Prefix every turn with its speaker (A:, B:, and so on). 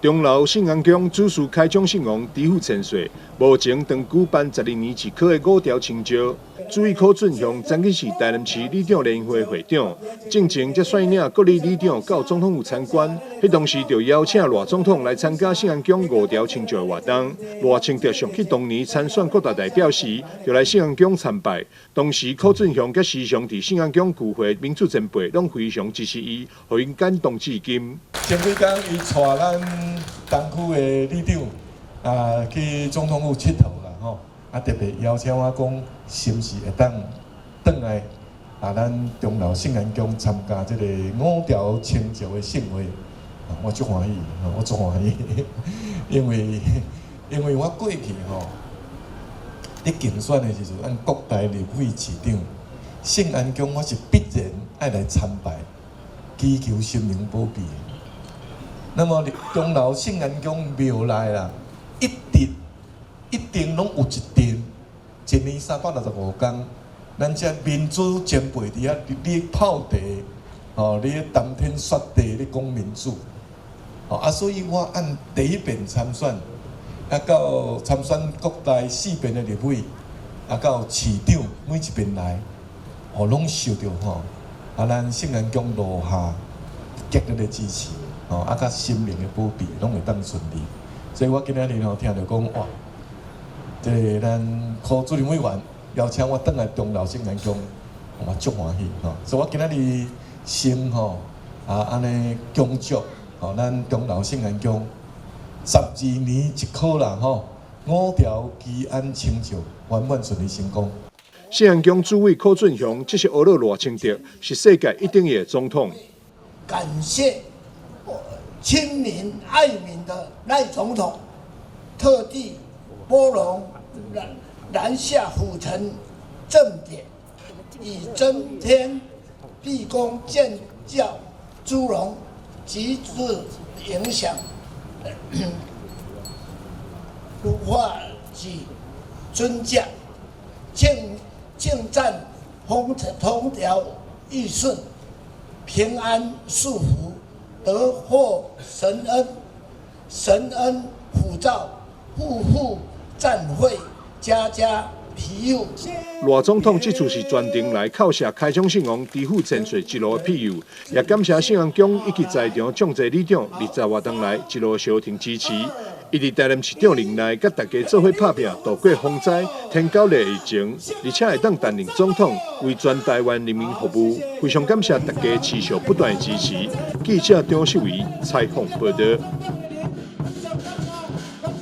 A: 钟楼信安宫主事开宗圣王知府千岁，目前长举办12年一考的五条清照。主委柯俊雄昨日是台南市里长联会会长，进前则率领各里里长到总统府参观。迄当时就邀请赖总统来参加信安宫五条清照的活动。赖清德想起当年参选各大代表时，就来信安宫参拜。当时柯俊雄甲时常伫信安宫聚会民主前辈，拢非常支持伊，互因感动至今。
B: 前几天伊带咱东区的里长去总统府佚佗啦吼，特别邀请我讲，是毋是会当转来咱钟楼信安宫参加这个五条清照的盛会，我足欢喜，我足欢喜，因为我过去咧竞选的时阵，按国台立委市长，信安宫我是必然爱来参拜，祈求神明保庇。那么钟楼信安宫庙内啦，一定拢有一殿，1年365天，咱这民主前辈伫遐咧泡茶，咧谈天说地咧讲民主，所以我按第一遍参选，到参选各大4遍的立委，到市长每一遍来，拢受到咱信安宫落下极力的支持。甲神明的保庇，拢会当顺利。所以我今仔日听到讲哇，这个咱柯主任委员邀请我转来钟楼信安宫，我足欢喜所以我今仔日先安尼恭祝咱钟楼信安宫12年一考啦5条祈安清照圆满顺利成功。
A: 信安宫主委柯俊雄这是学了赖清德是世界一等的总统。
C: 感谢。亲民爱民的赖总统，特地拨冗南下府城正典，以增添毕恭建教殊荣，极致影响文化及尊驾，敬赞风调雨顺，平安束福。得获神恩普照，户户赞会，家家庇佑。
A: 赖总统这次是专程来叩谢开宗圣王知府千岁一路的庇佑，也感谢信安宫以及在场众多里长20活动来一路相挺支持。伊伫台南市长任内，甲大家做伙拍拼，度过风灾、天高热疫情，而且会当担任总统，为全台湾人民服务。非常感谢大家持续不断的支持。记者张秀仪采访报道。